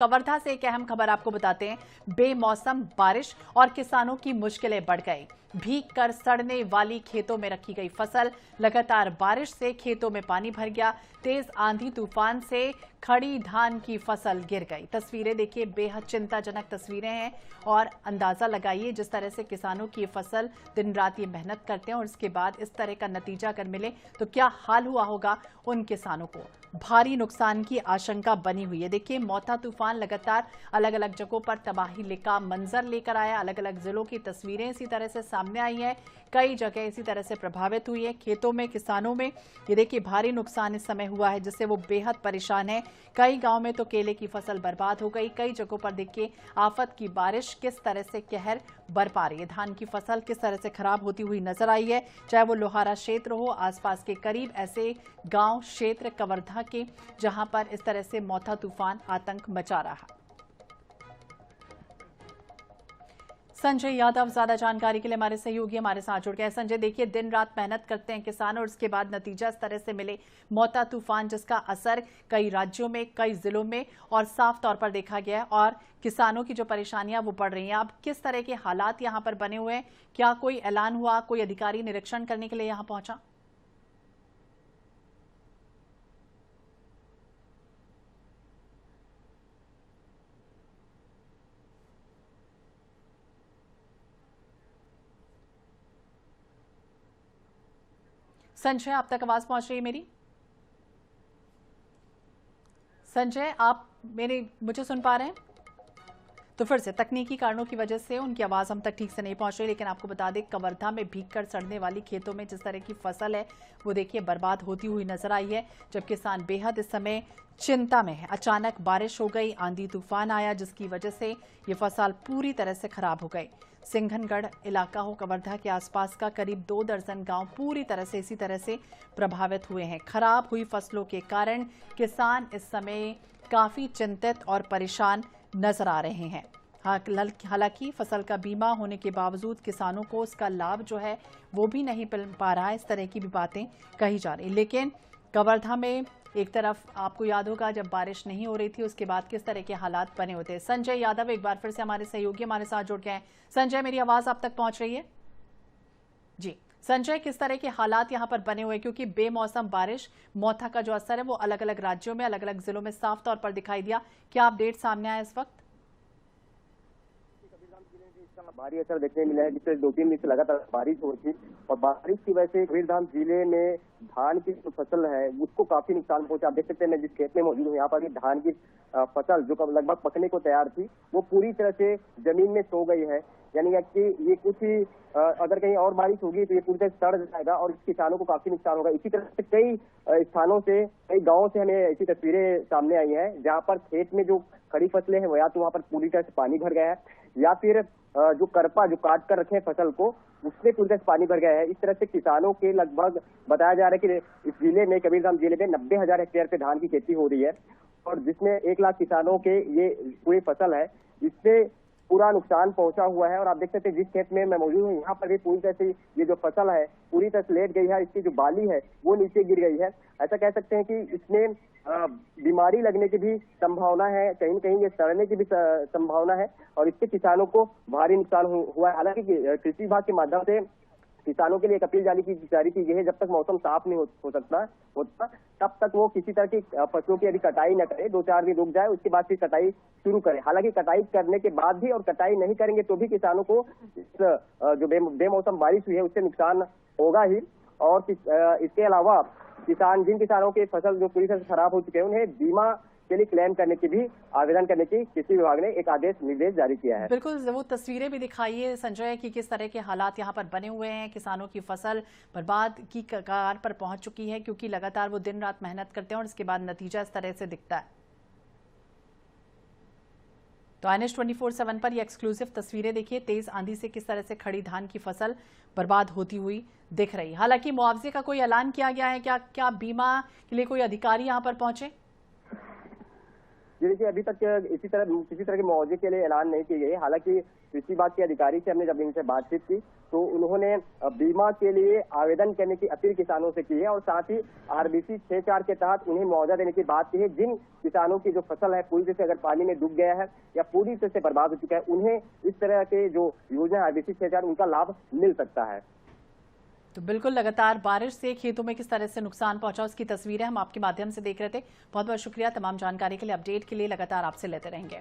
कवर्धा से एक अहम खबर आपको बताते हैं। बेमौसम बारिश और किसानों की मुश्किलें बढ़ गई। भीग कर सड़ने वाली खेतों में रखी गई फसल, लगातार बारिश से खेतों में पानी भर गया। तेज आंधी तूफान से खड़ी धान की फसल गिर गई। तस्वीरें देखिए, बेहद चिंताजनक तस्वीरें हैं और अंदाजा लगाइए जिस तरह से किसानों की फसल दिन रात ये मेहनत करते हैं और इसके बाद इस तरह का नतीजा अगर मिले तो क्या हाल हुआ होगा उन किसानों को। भारी नुकसान की आशंका बनी हुई है। देखिए, मौता तूफान लगातार अलग अलग जगहों पर तबाही का मंजर लेकर आया। अलग अलग जिलों की तस्वीरें इसी तरह से सामने आई है। कई जगह इसी तरह से प्रभावित हुई है। खेतों में, किसानों में ये देखिए भारी नुकसान इस समय हुआ है जिससे वो बेहद परेशान है। कई गांव में तो केले की फसल बर्बाद हो गई। कई जगहों पर देखिए आफत की बारिश किस तरह से कहर बरपा रही है। धान की फसल किस तरह से खराब होती हुई नजर आई है, चाहे वो लोहारा क्षेत्र हो, आसपास के करीब ऐसे गांव क्षेत्र कवर्धा के जहां पर इस तरह से मौता तूफान आतंक मचा रहा। संजय यादव ज्यादा जानकारी के लिए हमारे सहयोगी हमारे साथ जुड़ गए। संजय, देखिए दिन रात मेहनत करते हैं किसान और उसके बाद नतीजा इस तरह से मिले, मौता तूफान जिसका असर कई राज्यों में, कई जिलों में और साफ तौर पर देखा गया है और किसानों की जो परेशानियां वो बढ़ रही हैं। अब किस तरह के हालात यहां पर बने हुए हैं, क्या कोई ऐलान हुआ, कोई अधिकारी निरीक्षण करने के लिए यहां पहुंचा? संजय, आप तक आवाज पहुंच रही है मेरी? संजय, आप मुझे सुन पा रहे हैं? तो फिर से तकनीकी कारणों की वजह से उनकी आवाज हम तक ठीक से नहीं पहुंच रही। लेकिन आपको बता दें, कवर्धा में भीगकर सड़ने वाली खेतों में जिस तरह की फसल है वो देखिए बर्बाद होती हुई नजर आई है, जब किसान बेहद इस समय चिंता में है। अचानक बारिश हो गई, आंधी तूफान आया जिसकी वजह से ये फसल पूरी तरह से खराब हो गई। सिंघनगढ़ इलाका हो, कवर्धा के आसपास का करीब 2 दर्जन गांव पूरी तरह से इसी तरह से प्रभावित हुए हैं। खराब हुई फसलों के कारण किसान इस समय काफी चिंतित और परेशान नजर आ रहे हैं। हालांकि फसल का बीमा होने के बावजूद किसानों को उसका लाभ जो है वो भी नहीं मिल पा रहा है। इस तरह की भी बातें कही जा रही। लेकिन कवर्धा में एक तरफ आपको याद होगा जब बारिश नहीं हो रही थी उसके बाद किस तरह के हालात बने होते। संजय यादव एक बार फिर से हमारे सहयोगी हमारे साथ जुड़ गए हैं। संजय, मेरी आवाज आप तक पहुंच रही है? जी संजय, किस तरह के हालात यहां पर बने हुए, क्योंकि बेमौसम बारिश, मौता का जो असर है वो अलग अलग राज्यों में, अलग अलग जिलों में साफ तौर पर दिखाई दिया। क्या अपडेट सामने आया इस वक्त? भारी असर देखने मिला है, जिससे 2-3 दिन से लगातार बारिश हो रही थी और बारिश की वजह से कबीरधाम जिले में धान की जो फसल है उसको काफी नुकसान पहुंचा। आप देख सकते हैं, मैं जिस खेत में मौजूद हूँ यहाँ पर भी धान की फसल जो लगभग पकने को तैयार थी वो पूरी तरह से जमीन में सो गई है। यानी कि ये कुछ ही अगर कहीं और बारिश होगी तो ये पूरी तरह सड़ जाएगा और किसानों को काफी नुकसान होगा। इसी तरह से कई स्थानों से, कई गाँव से हमें ऐसी तस्वीरें सामने आई हैं जहाँ पर खेत में जो खड़ी फसलें हैं वो या तो वहाँ पर पूरी तरह से पानी भर गया है या फिर जो करपा जो काट कर रखे फसल को उसमें पूरी तरह से पानी भर गया है। इस तरह से किसानों के लगभग बताया जा रहा है कि इस जिले में, कबीरधाम जिले में 90,000 हेक्टेयर पे धान की खेती हो रही है और जिसमें 1 लाख किसानों के ये पूरी फसल है, इससे पूरा नुकसान पहुंचा हुआ है। और आप देख सकते हैं जिस खेत में मैं मौजूद हूँ यहाँ पर भी पूरी तरह से ये जो फसल है पूरी तरह से लेट गई है, इसकी जो बाली है वो नीचे गिर गई है। ऐसा कह सकते हैं कि इसमें बीमारी लगने की भी संभावना है, कहीं न कहीं ये सड़ने की भी संभावना है और इससे किसानों को भारी नुकसान हुआ है। हालांकि कृषि विभाग के माध्यम से किसानों के लिए एक अपील जारी की गई है, जब तक मौसम साफ नहीं हो सकता तब तक वो किसी तरह की फसलों की यदि कटाई न करे, 2-4 दिन रुक जाए, उसके बाद फिर कटाई शुरू करें। हालांकि कटाई करने के बाद भी और कटाई नहीं करेंगे तो भी किसानों को जो बेमौसम बारिश हुई है उससे नुकसान होगा ही। और इसके अलावा जिन किसानों के फसल जो पूरी तरह से खराब हो चुके हैं उन्हें बीमा के लिए क्लेम करने की भी आवेदन करने की कृषि विभाग ने एक निर्देश जारी किया है। बिल्कुल, वो तस्वीरें भी दिखाइए संजय कि किस तरह के हालात यहाँ पर बने हुए हैं। किसानों की फसल बर्बाद की कगार पर पहुंच चुकी है क्योंकि लगातार वो दिन रात मेहनत करते हैं और इसके बाद नतीजा इस तरह से दिखता है। तो INS 24/7 पर ये एक्सक्लूसिव तस्वीरें देखिए, तेज आंधी से किस तरह से खड़ी धान की फसल बर्बाद होती हुई दिख रही। हालांकि मुआवजे का कोई ऐलान किया गया है क्या? क्या बीमा के लिए कोई अधिकारी यहाँ पर पहुंचे? जी देखिए, अभी तक इसी तरह किसी तरह के मुआवजे के लिए ऐलान नहीं किए गए। हालांकि कृषि विभाग के अधिकारी से हमने जब इनसे बातचीत की तो उन्होंने बीमा के लिए आवेदन करने की अपील किसानों से की है और साथ ही आरबीसी 6.4 के तहत उन्हें मुआवजा देने की बात की है। जिन किसानों की जो फसल है पूरी तरह से अगर पानी में डूब गया है या पूरी तरह से बर्बाद हो चुका है, उन्हें इस तरह के जो योजना आरबीसी 6.4 उनका लाभ मिल सकता है। तो बिल्कुल लगातार बारिश से खेतों में किस तरह से नुकसान पहुंचा उसकी तस्वीरें हम आपके माध्यम से देख रहे थे। बहुत बहुत शुक्रिया। तमाम जानकारी के लिए, अपडेट के लिए लगातार आपसे लेते रहेंगे।